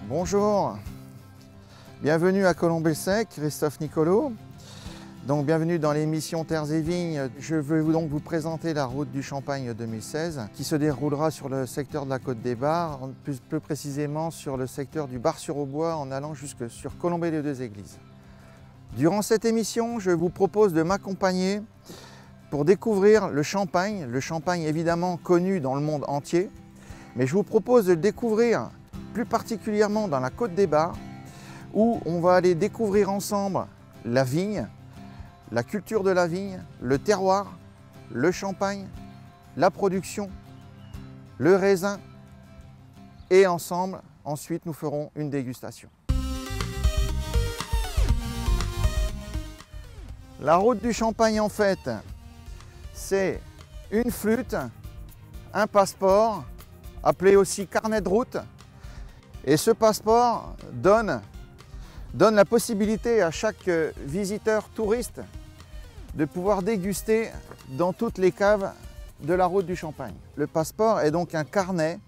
Bonjour, bienvenue à Colombey-le-Sec, Christophe Nicolo. Donc bienvenue dans l'émission Terres et Vignes. Je vais donc vous présenter la route du Champagne 2016 qui se déroulera sur le secteur de la Côte des Bars, plus précisément sur le secteur du Bar-sur-Aubois en allant jusque sur Colombey-les-Deux-Églises. Durant cette émission, je vous propose de m'accompagner pour découvrir le Champagne évidemment connu dans le monde entier, mais je vous propose de le découvrir plus particulièrement dans la Côte des Bars, où on va aller découvrir ensemble la vigne, la culture de la vigne, le terroir, le champagne, la production, le raisin, et ensemble, ensuite, nous ferons une dégustation. La route du Champagne, en fait, c'est une flûte, un passeport, appelé aussi carnet de route. Et ce passeport donne la possibilité à chaque visiteur touriste de pouvoir déguster dans toutes les caves de la route du Champagne. Le passeport est donc un carnet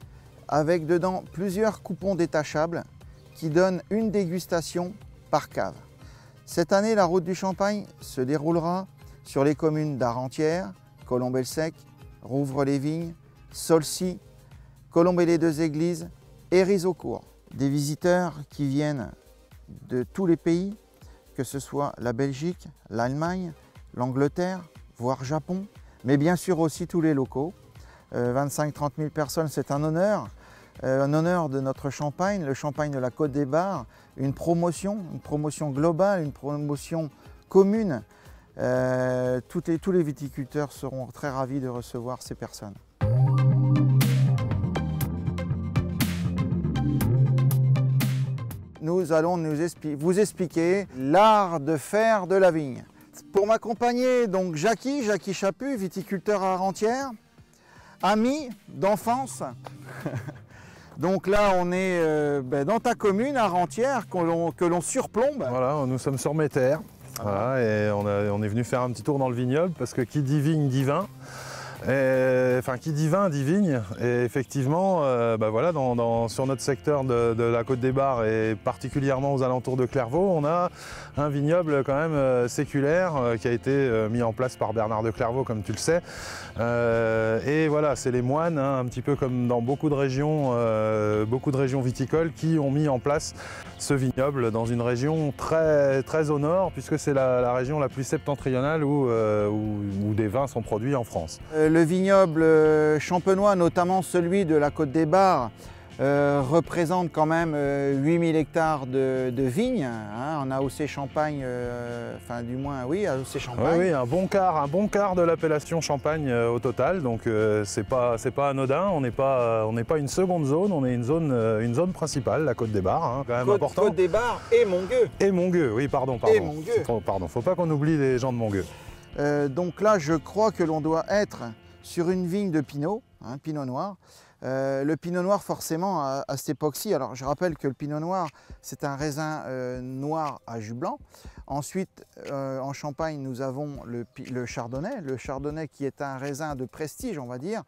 avec dedans plusieurs coupons détachables qui donnent une dégustation par cave. Cette année, la route du Champagne se déroulera sur les communes d'Arrentière, Colombey-le-Sec, Rouvres-les-Vignes, Saulcy, Colombey-les-Deux-Églises et Rizaucourt. Des visiteurs qui viennent de tous les pays, que ce soit la Belgique, l'Allemagne, l'Angleterre, voire Japon, mais bien sûr aussi tous les locaux. 25-30 000 personnes, c'est un honneur de notre Champagne, le Champagne de la Côte des Bars, une promotion globale, une promotion commune. Tous les viticulteurs seront très ravis de recevoir ces personnes. Nous allons vous expliquer l'art de faire de la vigne. Pour m'accompagner, donc Jackie Chaput, viticulteur à Arrentière, ami d'enfance. Donc là, on est dans ta commune, Arrentière, que l'on surplombe. Voilà, nous sommes sur mes terres. Voilà, et on est venu faire un petit tour dans le vignoble parce que qui dit vigne dit vin. Enfin, qui dit vin dit vigne, et effectivement, voilà, sur notre secteur de la Côte des Bars et particulièrement aux alentours de Clairvaux, on a un vignoble quand même séculaire qui a été mis en place par Bernard de Clairvaux, comme tu le sais. Et voilà, c'est les moines, hein, un petit peu comme dans beaucoup de régions viticoles, qui ont mis en place ce vignoble dans une région très, très au nord, puisque c'est la région la plus septentrionale où des vins sont produits en France. Le vignoble champenois, notamment celui de la Côte des Bars, représente quand même 8000 hectares de vignes, hein, en AOC Champagne, enfin du moins oui, AOC Champagne. Oui, un bon quart de l'appellation Champagne au total, donc c'est pas anodin, on n'est pas une seconde zone, on est une zone principale, la Côte des Bars, hein, quand même important. Côte des Bars et Montgueux. Et Montgueux, oui, pardon. Et Montgueux. Pardon, faut pas qu'on oublie les gens de Montgueux. Donc là, je crois que l'on doit être sur une vigne de Pinot, hein, Pinot Noir. Le Pinot Noir, forcément, à cette époque-ci, alors je rappelle que le Pinot Noir, c'est un raisin noir à jus blanc. Ensuite, en Champagne, nous avons le Chardonnay qui est un raisin de prestige, on va dire,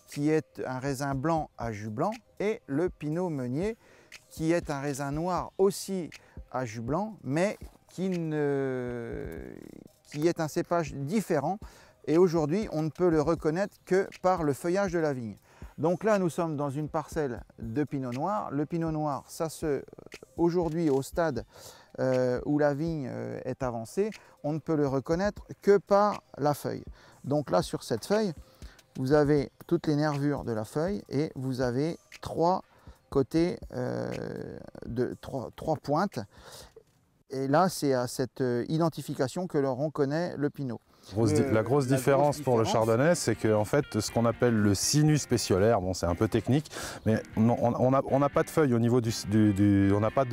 qui est un raisin blanc à jus blanc, et le Pinot Meunier, qui est un raisin noir aussi à jus blanc, mais qui est un cépage différent. Et aujourd'hui, on ne peut le reconnaître que par le feuillage de la vigne. Donc là, nous sommes dans une parcelle de Pinot Noir. Le Pinot Noir, aujourd'hui, au stade où la vigne est avancée, on ne peut le reconnaître que par la feuille. Donc là, sur cette feuille, vous avez toutes les nervures de la feuille et vous avez trois côtés, trois pointes. Et là, c'est à cette identification que l'on reconnaît le Pinot. La grosse différence pour le Chardonnay, c'est qu'en fait, ce qu'on appelle le sinus pétiolaire, bon, c'est un peu technique, mais on n'a pas de feuille au niveau on n'a pas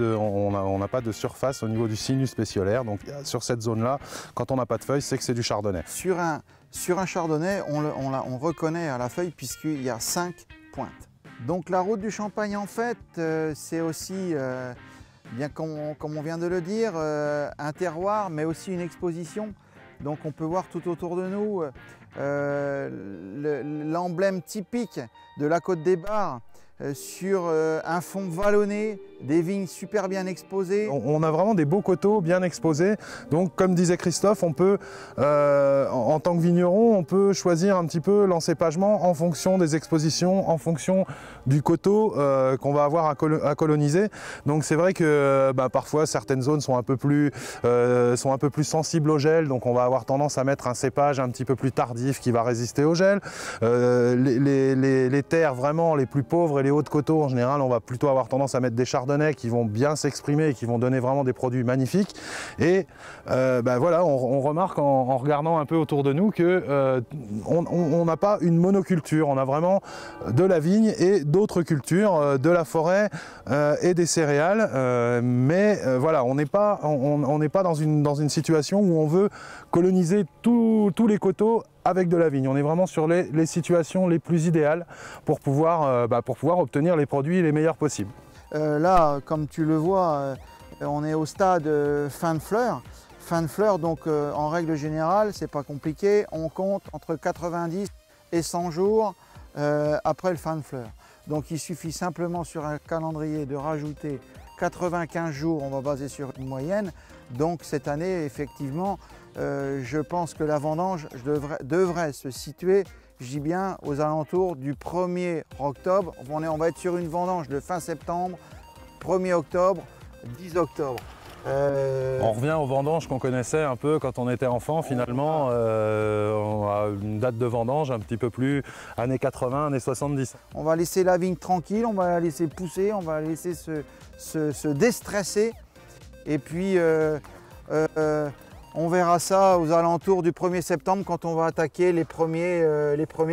de surface au niveau du sinus pétiolaire. Donc sur cette zone-là, quand on n'a pas de feuille, c'est que c'est du Chardonnay. Sur un Chardonnay, on reconnaît à la feuille puisqu'il y a 5 pointes. Donc la route du Champagne, en fait, c'est aussi, bien comme on vient de le dire, un terroir, mais aussi une exposition. Donc on peut voir tout autour de nous l'emblème typique de la Côte des Bars sur un fond vallonné des vignes super bien exposées. On a vraiment des beaux coteaux bien exposés. Donc comme disait Christophe, on peut, en tant que vigneron, on peut choisir un petit peu l'encépagement en fonction des expositions, en fonction du coteau qu'on va avoir à coloniser. Donc c'est vrai que parfois certaines zones sont un peu plus sensibles au gel, donc on va avoir tendance à mettre un cépage un petit peu plus tardif qui va résister au gel. Les terres vraiment les plus pauvres et les hauts de coteaux, en général, on va plutôt avoir tendance à mettre des chardonnays qui vont bien s'exprimer et qui vont donner vraiment des produits magnifiques. Et voilà, on remarque en regardant un peu autour de nous que on n'a pas une monoculture, on a vraiment de la vigne et d'autres cultures, de la forêt et des céréales. Voilà, on n'est pas dans une situation où on veut coloniser tous les coteaux avec de la vigne. On est vraiment sur les situations les plus idéales pour pouvoir obtenir les produits les meilleurs possibles. Là, comme tu le vois, on est au stade fin de fleur. Fin de fleur, donc en règle générale, c'est pas compliqué. On compte entre 90 et 100 jours après le fin de fleur. Donc il suffit simplement sur un calendrier de rajouter 95 jours, on va baser sur une moyenne. Donc cette année, effectivement, je pense que la vendange devrait se situer, je dis bien, aux alentours du 1er octobre. On va être sur une vendange de fin septembre, 1er octobre, 10 octobre. On revient aux vendanges qu'on connaissait un peu quand on était enfant finalement. On a une date de vendange un petit peu plus années 80, années 70. On va laisser la vigne tranquille, on va la laisser pousser, on va la laisser se déstresser. Et puis on verra ça aux alentours du 1er septembre quand on va attaquer les premiers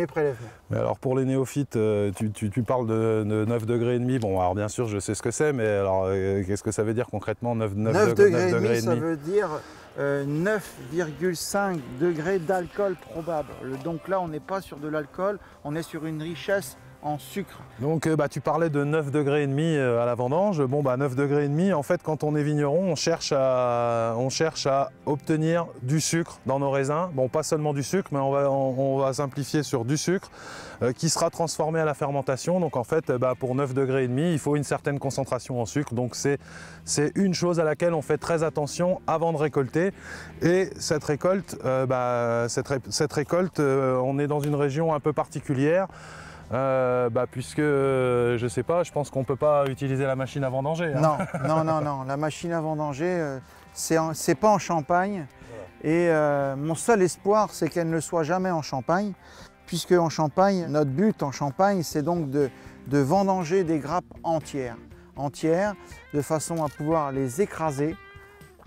prélèvements. Mais alors pour les néophytes, tu parles de 9,5 degrés. Bon, alors bien sûr je sais ce que c'est, mais alors qu'est-ce que ça veut dire concrètement 9 degrés, ça veut dire 9,5 degrés d'alcool probable. Donc là on n'est pas sur de l'alcool, on est sur une richesse en sucre. Donc tu parlais de 9,5 degrés à la vendange. Bon 9,5 degrés, en fait quand on est vigneron, on cherche à obtenir du sucre dans nos raisins. Bon, pas seulement du sucre, mais on va simplifier sur du sucre qui sera transformé à la fermentation. Donc en fait pour 9,5 degrés, il faut une certaine concentration en sucre. Donc c'est une chose à laquelle on fait très attention avant de récolter. Et cette récolte, on est dans une région un peu particulière. Puisque, je sais pas, je pense qu'on ne peut pas utiliser la machine à vendanger. Hein. Non, la machine à vendanger, c'est pas en Champagne. Voilà. Et mon seul espoir, c'est qu'elle ne soit jamais en Champagne, puisque en Champagne, notre but en Champagne, c'est donc de vendanger des grappes entières, de façon à pouvoir les écraser,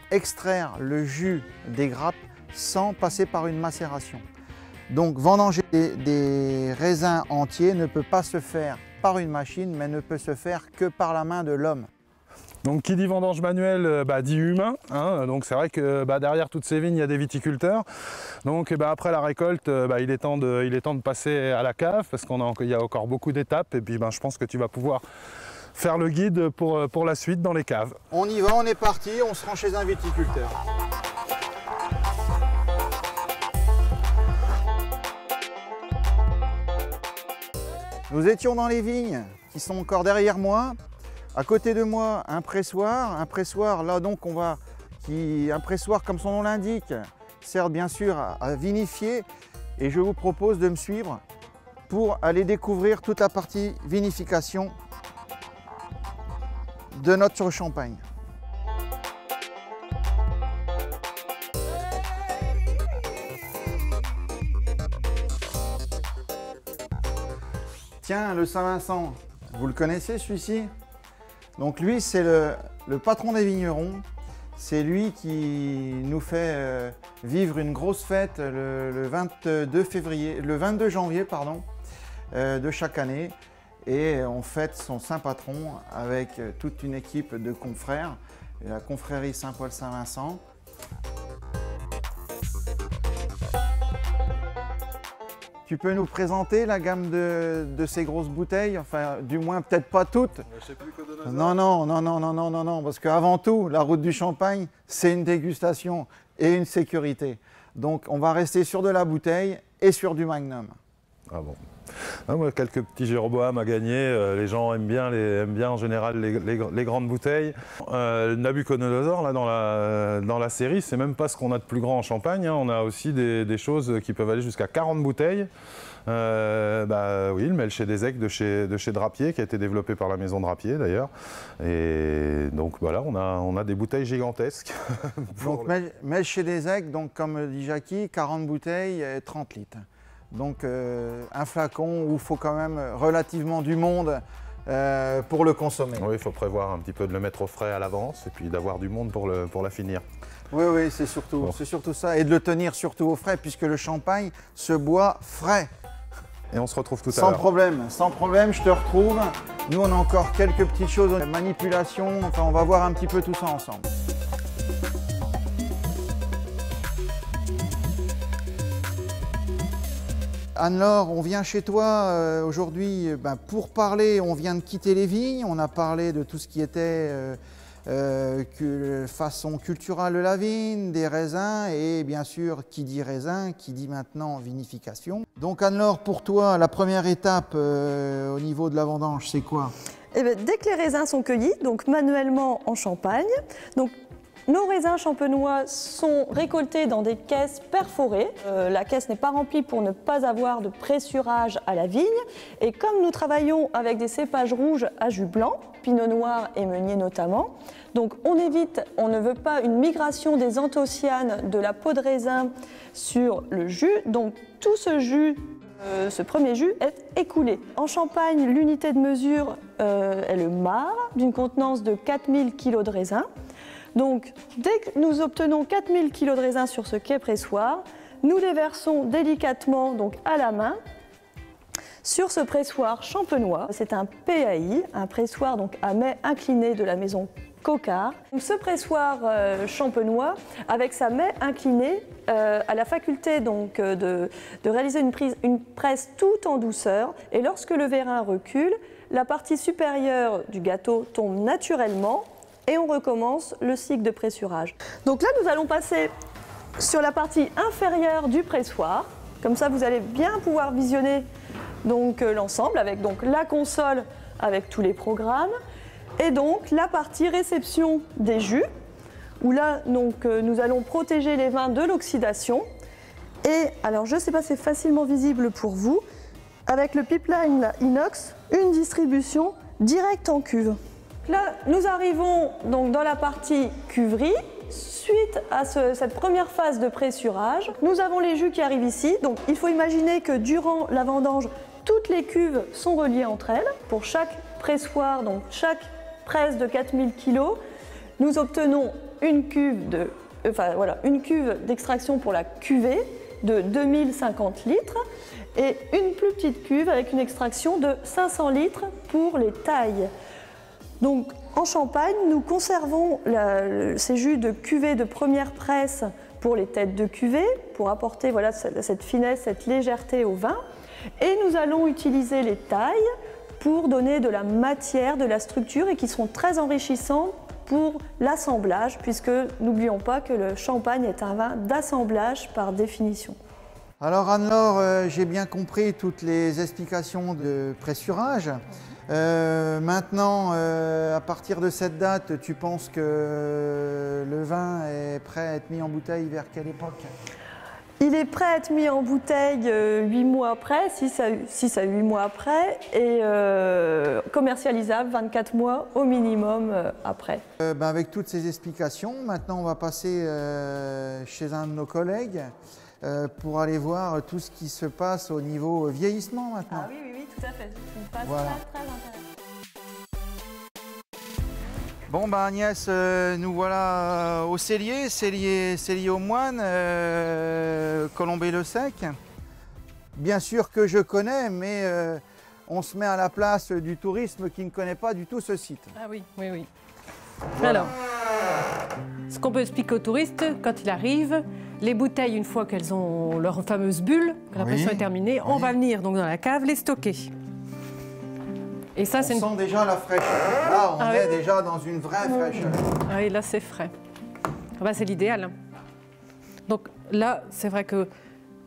extraire le jus des grappes sans passer par une macération. Donc vendanger des raisins entiers ne peut pas se faire par une machine, mais ne peut se faire que par la main de l'homme. Donc qui dit vendange manuelle dit humain, hein. Donc c'est vrai que derrière toutes ces vignes il y a des viticulteurs. Donc après la récolte il est temps de passer à la cave parce qu'il y a encore beaucoup d'étapes et puis je pense que tu vas pouvoir faire le guide pour la suite dans les caves. On y va, on est parti, on se rend chez un viticulteur. Nous étions dans les vignes qui sont encore derrière moi. À côté de moi, un pressoir. Un pressoir, là donc un pressoir comme son nom l'indique, sert bien sûr à vinifier. Et je vous propose de me suivre pour aller découvrir toute la partie vinification de notre champagne. Tiens, le Saint-Vincent, vous le connaissez celui-ci? Donc lui, c'est le patron des vignerons. C'est lui qui nous fait vivre une grosse fête le 22 janvier de chaque année. Et on fête son saint patron avec toute une équipe de confrères, la confrérie Saint-Paul-Saint-Vincent. Tu peux nous présenter la gamme de ces grosses bouteilles? Enfin, du moins, peut-être pas toutes. Je sais plus que de Non, parce qu'avant tout, la route du Champagne, c'est une dégustation et une sécurité. Donc, on va rester sur de la bouteille et sur du Magnum. Ah bon. Ah, moi, quelques petits Jéroboam à gagner. Les gens aiment bien en général les grandes bouteilles. Nabucodonosor, là, dans la série, c'est même pas ce qu'on a de plus grand en Champagne. Hein. On a aussi des choses qui peuvent aller jusqu'à 40 bouteilles. Oui, le Melcher des Aigues de chez Drapier, qui a été développé par la maison Drapier d'ailleurs. Et donc voilà, on a des bouteilles gigantesques. Donc Melcher des Aigues, donc comme dit Jackie, 40 bouteilles et 30 litres. Donc un flacon où il faut quand même relativement du monde pour le consommer. Oui, il faut prévoir un petit peu de le mettre au frais à l'avance et puis d'avoir du monde pour la finir. Oui, c'est surtout ça. Et de le tenir surtout au frais puisque le champagne se boit frais. Et on se retrouve tout à l'heure. Sans problème, je te retrouve. Nous, on a encore quelques petites choses, manipulation, enfin on va voir un petit peu tout ça ensemble. Anne-Laure, on vient chez toi aujourd'hui pour parler, on vient de quitter les vignes, on a parlé de tout ce qui était façon culturelle de la vigne, des raisins et bien sûr qui dit raisin, qui dit maintenant vinification. Donc Anne-Laure, pour toi, la première étape au niveau de la vendange, c'est quoi? Eh bien, dès que les raisins sont cueillis, donc manuellement en Champagne, donc nos raisins champenois sont récoltés dans des caisses perforées. La caisse n'est pas remplie pour ne pas avoir de pressurage à la vigne. Et comme nous travaillons avec des cépages rouges à jus blanc, pinot noir et meunier notamment, donc on ne veut pas une migration des anthocyanes de la peau de raisin sur le jus. Donc tout ce jus, ce premier jus est écoulé. En Champagne, l'unité de mesure est le mar d'une contenance de 4000 kg de raisin. Donc, dès que nous obtenons 4000 kg de raisin sur ce quai pressoir, nous les versons délicatement donc à la main sur ce pressoir champenois. C'est un PAI, un pressoir donc à mets incliné de la maison Coquard. Donc, ce pressoir champenois, avec sa mets inclinée, a la faculté donc, de réaliser une presse tout en douceur. Et lorsque le vérin recule, la partie supérieure du gâteau tombe naturellement. Et on recommence le cycle de pressurage. Donc là, nous allons passer sur la partie inférieure du pressoir. Comme ça, vous allez bien pouvoir visionner l'ensemble avec donc, la console avec tous les programmes. Et donc la partie réception des jus, où là, nous allons protéger les vins de l'oxydation. Et alors, je ne sais pas si c'est facilement visible pour vous, avec le pipeline là, inox, une distribution directe en cuve. Là, nous arrivons donc dans la partie cuverie. Suite à cette première phase de pressurage, nous avons les jus qui arrivent ici. Donc, il faut imaginer que durant la vendange, toutes les cuves sont reliées entre elles. Pour chaque pressoir, donc chaque presse de 4000 kg, nous obtenons une cuve d'extraction pour la cuvée de 2050 litres et une plus petite cuve avec une extraction de 500 litres pour les tailles. Donc, en Champagne, nous conservons ces jus de cuvée de première presse pour les têtes de cuvée, pour apporter cette finesse, cette légèreté au vin. Et nous allons utiliser les tailles pour donner de la matière, de la structure et qui seront très enrichissantes pour l'assemblage, puisque n'oublions pas que le Champagne est un vin d'assemblage par définition. Alors Anne-Laure, j'ai bien compris toutes les explications de pressurage. Maintenant, à partir de cette date, tu penses que le vin est prêt à être mis en bouteille vers quelle époque? Il est prêt à être mis en bouteille 8 mois après, 6 à 8 mois après, et commercialisable 24 mois au minimum après. Avec toutes ces explications, maintenant on va passer chez un de nos collègues pour aller voir tout ce qui se passe au niveau vieillissement maintenant. Ah oui, tout à fait. C'est une phase voilà. très intéressante. Bon Agnès, nous voilà au cellier aux moines, Colombey-le-Sec. Bien sûr que je connais, mais on se met à la place du tourisme qui ne connaît pas du tout ce site. Ah oui. Voilà. Alors, ce qu'on peut expliquer aux touristes, quand il arrive, les bouteilles, une fois qu'elles ont leur fameuse bulle, que la pression est terminée, on va venir donc dans la cave les stocker. Et ça, on sent déjà la fraîcheur. Là, on est déjà dans une vraie fraîcheur. Ah oui, là, c'est frais. C'est l'idéal. Donc là, c'est vrai que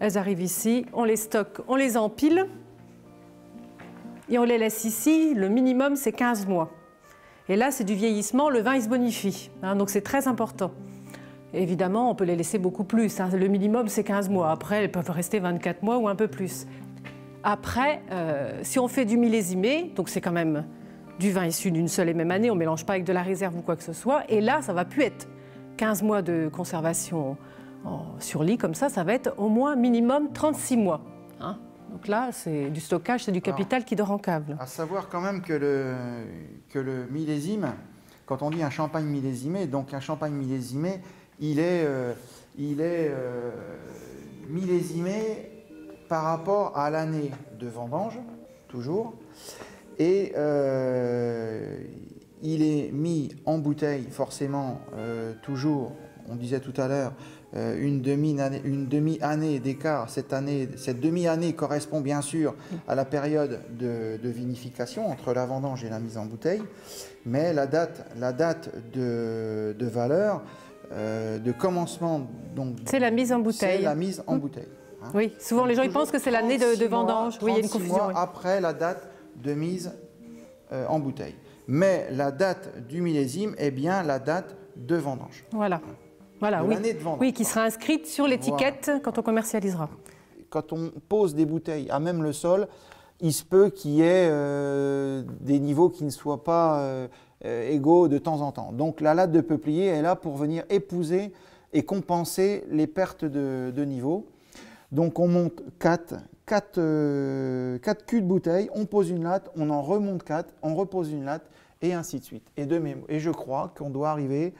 elles arrivent ici, on les stocke, on les empile et on les laisse ici. Le minimum, c'est 15 mois. Et là, c'est du vieillissement, le vin, il se bonifie. Hein, donc c'est très important. Et évidemment, on peut les laisser beaucoup plus. Hein. Le minimum, c'est 15 mois. Après, elles peuvent rester 24 mois ou un peu plus. Après, si on fait du millésimé, donc c'est quand même du vin issu d'une seule et même année, on ne mélange pas avec de la réserve ou quoi que ce soit. Et là, ça ne va plus être 15 mois de conservation sur lit comme ça va être au moins minimum 36 mois. Hein. Donc là, c'est du stockage, c'est du capital qui dort en cave. À savoir quand même que le millésime, quand on dit un champagne millésimé, donc un champagne millésimé, il est millésimé par rapport à l'année de vendange, toujours, et il est mis en bouteille, forcément, toujours, on disait tout à l'heure, une demi-année d'écart. Cette demi-année correspond bien sûr à la période de vinification entre la vendange et la mise en bouteille, mais la date de valeur, de commencement, donc c'est la mise en bouteille. C'est la mise en bouteille. Hein. Oui, souvent les gens ils pensent que c'est l'année de vendange. Oui, il y a une confusion. Mois après la date de mise en bouteille. Mais la date du millésime est bien la date de vendange. Voilà. Voilà, oui. L'année de vendange. Oui, qui sera inscrite sur l'étiquette quand on commercialisera. Quand on pose des bouteilles à même le sol, il se peut qu'il y ait des niveaux qui ne soient pas égaux de temps en temps. Donc la latte de peuplier est là pour venir épouser et compenser les pertes de niveau. Donc on monte 4 culs de bouteille, on pose une latte, on en remonte 4, on repose une latte, et ainsi de suite. Et je crois qu'on doit arriver,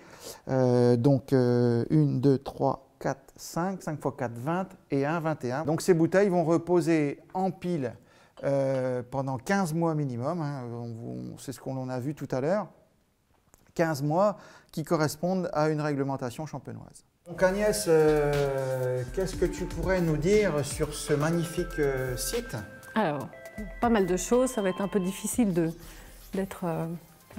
1, 2, 3, 4, 5, 5 x 4, 20 et 1, 21. Donc ces bouteilles vont reposer en pile pendant 15 mois minimum, hein, c'est ce qu'on a vu tout à l'heure, 15 mois qui correspondent à une réglementation champenoise. Donc Agnès, qu'est-ce que tu pourrais nous dire sur ce magnifique site? Alors, pas mal de choses, ça va être un peu difficile d'être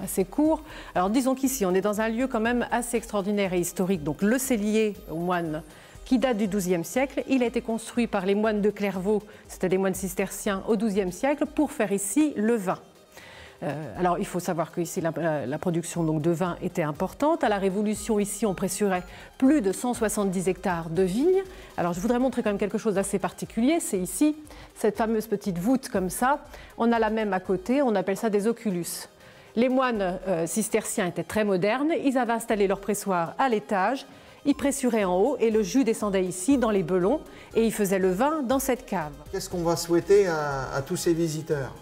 assez court. Alors disons qu'ici, on est dans un lieu quand même assez extraordinaire et historique. Donc le cellier aux moines qui date du XIIe siècle. Il a été construit par les moines de Clairvaux, c'était des moines cisterciens au XIIe siècle, pour faire ici le vin. Alors il faut savoir qu'ici la production donc, de vin était importante. À la Révolution, ici, on pressurait plus de 170 hectares de vignes. Alors je voudrais montrer quand même quelque chose d'assez particulier. C'est ici, cette fameuse petite voûte comme ça. On a la même à côté, on appelle ça des oculus. Les moines cisterciens étaient très modernes. Ils avaient installé leur pressoir à l'étage. Ils pressuraient en haut et le jus descendait ici dans les belons et ils faisaient le vin dans cette cave. Qu'est-ce qu'on va souhaiter à tous ces visiteurs ?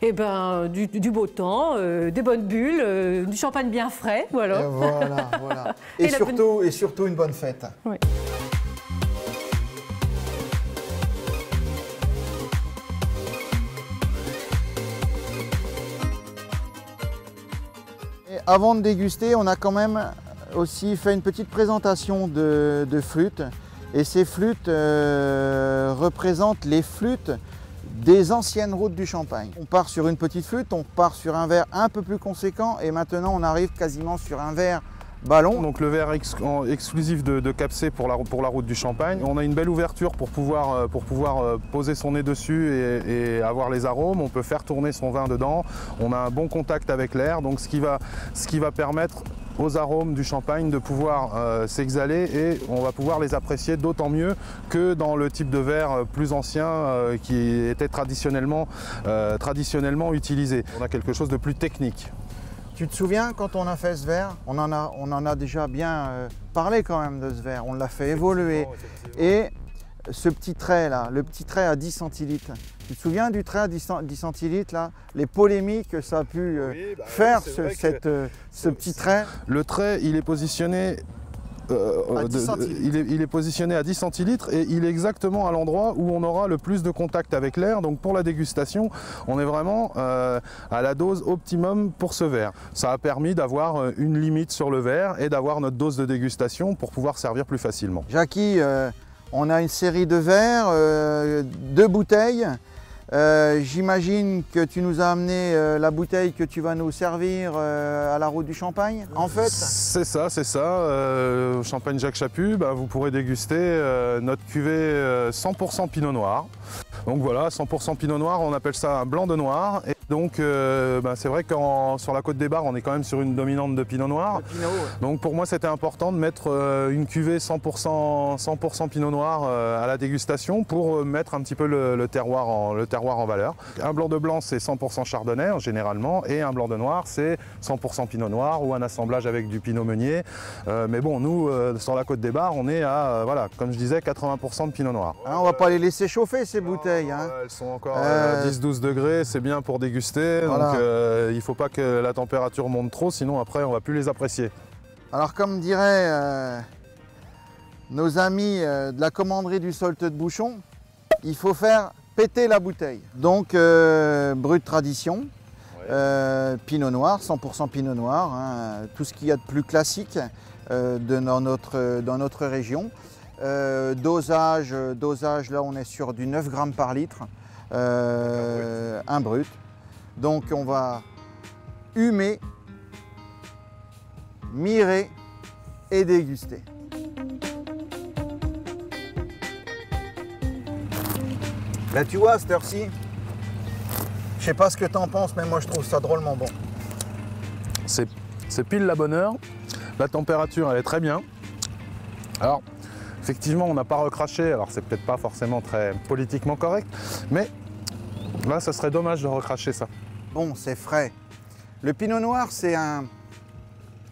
Eh ben, du beau temps, des bonnes bulles, du champagne bien frais, voilà. Voilà. Et surtout une bonne fête. Oui. Et avant de déguster, on a quand même aussi fait une petite présentation de flûtes. Et ces flûtes représentent les flûtes des anciennes routes du Champagne. On part sur une petite flûte, on part sur un verre un peu plus conséquent et maintenant on arrive quasiment sur un verre ballon. Donc le verre exclusif de Capsé pour la route du Champagne. On a une belle ouverture pour pouvoir poser son nez dessus et avoir les arômes. On peut faire tourner son vin dedans. On a un bon contact avec l'air, donc ce qui va permettre aux arômes du champagne de pouvoir s'exhaler et on va pouvoir les apprécier d'autant mieux que dans le type de verre plus ancien qui était traditionnellement utilisé. On a quelque chose de plus technique. Tu te souviens quand on a fait ce verre, on en a déjà bien parlé quand même de ce verre, on l'a fait évoluer. Et ce petit trait là, le petit trait à 10 centilitres, tu te souviens du trait à 10 centilitres là, les polémiques que ça a pu faire ce petit trait? Le trait, il est positionné il est positionné à 10 centilitres et il est exactement à l'endroit où on aura le plus de contact avec l'air. Donc pour la dégustation, on est vraiment à la dose optimum pour ce verre. Ça a permis d'avoir une limite sur le verre et d'avoir notre dose de dégustation pour pouvoir servir plus facilement. Jackie, on a une série de verres, 2 bouteilles. J'imagine que tu nous as amené la bouteille que tu vas nous servir à la route du Champagne, en fait. C'est ça, c'est ça. Au Champagne Jacques Chaput, vous pourrez déguster notre cuvée 100% Pinot Noir. Donc voilà, 100% Pinot Noir, on appelle ça un blanc de noir. Et donc c'est vrai que sur la Côte des Bars, on est quand même sur une dominante de Pinot Noir. Pinot, ouais. Donc pour moi, c'était important de mettre une cuvée 100% Pinot Noir à la dégustation pour mettre un petit peu le terroir en valeur. Un blanc de blanc, c'est 100% Chardonnay généralement, et un blanc de noir, c'est 100% Pinot Noir ou un assemblage avec du Pinot Meunier. Mais bon, nous, sur la Côte des Bars, on est à, voilà, comme je disais, 80% de Pinot Noir. Hein, on va pas les laisser chauffer ces bouteilles. Hein. Elles sont encore à 10-12 degrés, c'est bien pour déguster. Voilà. Donc il ne faut pas que la température monte trop, sinon après, on ne va plus les apprécier. Alors comme diraient nos amis de la commanderie du Solte de Bouchon, il faut faire péter la bouteille. Donc Brut Tradition, Pinot Noir, 100% Pinot Noir, hein, tout ce qu'il y a de plus classique dans notre région. Dosage, là on est sur du 9 grammes par litre, un brut. Donc on va humer, mirer et déguster. Là tu vois, à cette heure-ci, je sais pas ce que tu en penses, mais moi je trouve ça drôlement bon. C'est pile la bonne heure, la température elle est très bien. Alors effectivement on n'a pas recraché, alors c'est peut-être pas forcément très politiquement correct, mais là ça serait dommage de recracher ça. Bon, c'est frais. Le Pinot Noir, c'est un...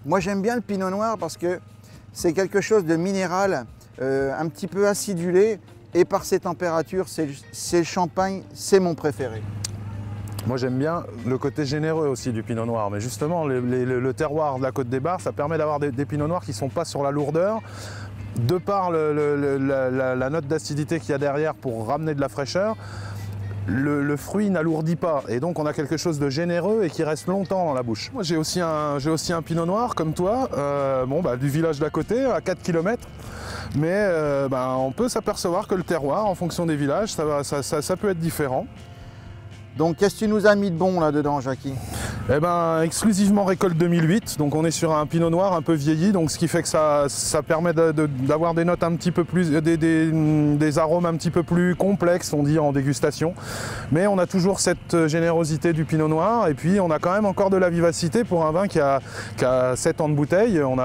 Moi j'aime bien le Pinot Noir parce que c'est quelque chose de minéral, un petit peu acidulé, et par ses températures, c'est le champagne, c'est mon préféré. Moi j'aime bien le côté généreux aussi du Pinot Noir, mais justement le terroir de la Côte des Bars, ça permet d'avoir des Pinots Noirs qui ne sont pas sur la lourdeur, de par la note d'acidité qu'il y a derrière pour ramener de la fraîcheur. Le fruit n'alourdit pas et donc on a quelque chose de généreux et qui reste longtemps dans la bouche. Moi j'ai aussi un Pinot Noir comme toi, du village d'à côté, à 4 km. Mais on peut s'apercevoir que le terroir, en fonction des villages, ça peut être différent. Donc qu'est-ce que tu nous as mis de bon là-dedans, Jackie? Eh ben, exclusivement récolte 2008, donc on est sur un Pinot Noir un peu vieilli, donc ce qui fait que ça permet d'avoir des notes un petit peu plus, des arômes un petit peu plus complexes, on dit en dégustation. Mais on a toujours cette générosité du Pinot Noir, et puis on a quand même encore de la vivacité pour un vin qui a 7 ans de bouteille. On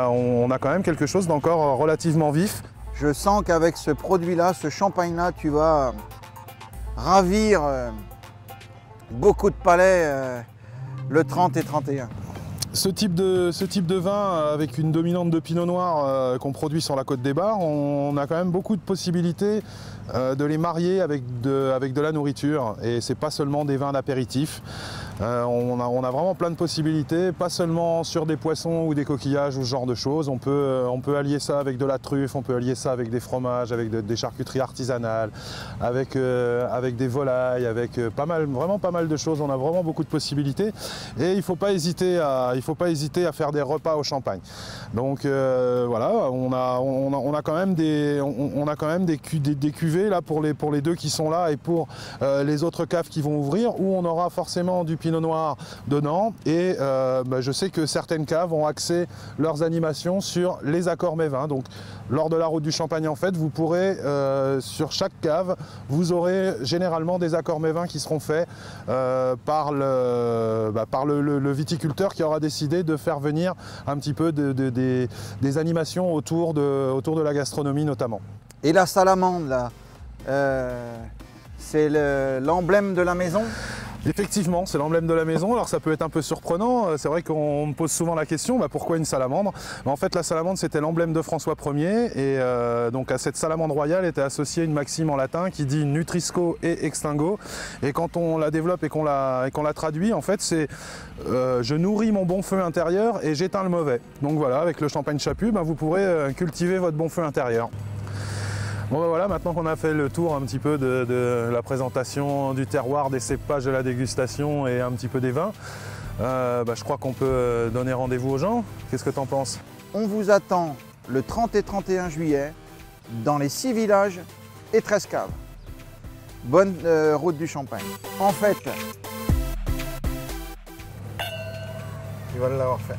a quand même quelque chose d'encore relativement vif. Je sens qu'avec ce produit-là, ce champagne-là, tu vas ravir beaucoup de palais le 30 et 31. Ce type de vin avec une dominante de Pinot Noir qu'on produit sur la Côte des Bars, on a quand même beaucoup de possibilités de les marier avec de la nourriture, et c'est pas seulement des vins d'apéritif. On a vraiment plein de possibilités, pas seulement sur des poissons ou des coquillages ou ce genre de choses. On peut allier ça avec de la truffe, on peut allier ça avec des fromages, avec des charcuteries artisanales, avec des volailles, avec vraiment pas mal de choses. On a vraiment beaucoup de possibilités, et il ne faut pas hésiter à faire des repas au champagne. Donc voilà, on a quand même des cuvées là pour les deux qui sont là, et pour les autres caves qui vont ouvrir, où on aura forcément du Pinot Noir dedans, et je sais que certaines caves ont axé leurs animations sur les accords mets vins. Donc lors de la route du Champagne en fait, vous pourrez sur chaque cave, vous aurez généralement des accords mets vins qui seront faits par le viticulteur qui aura décidé de faire venir un petit peu des animations autour de la gastronomie notamment. Et la salamande là, c'est l'emblème de la maison? Effectivement, c'est l'emblème de la maison. Alors ça peut être un peu surprenant, c'est vrai qu'on me pose souvent la question, pourquoi une salamandre? En fait, la salamandre, c'était l'emblème de François Ier, et donc à cette salamandre royale était associée une maxime en latin qui dit nutrisco et extingo, et quand on la développe et qu'on la traduit, en fait, c'est je nourris mon bon feu intérieur et j'éteins le mauvais. Donc voilà, avec le Champagne Chaput, vous pourrez cultiver votre bon feu intérieur. Bon voilà, maintenant qu'on a fait le tour un petit peu de la présentation du terroir, des cépages, de la dégustation et un petit peu des vins, je crois qu'on peut donner rendez-vous aux gens. Qu'est-ce que tu en penses? On vous attend le 30 et 31 juillet dans les 6 villages et 13 caves. bonne route du champagne. En fait, tu vas l'avoir fait.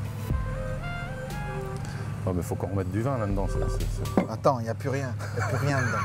Oh, mais faut qu'on remette du vin là-dedans. Attends, il n'y a plus rien. Il n'y a plus rien dedans.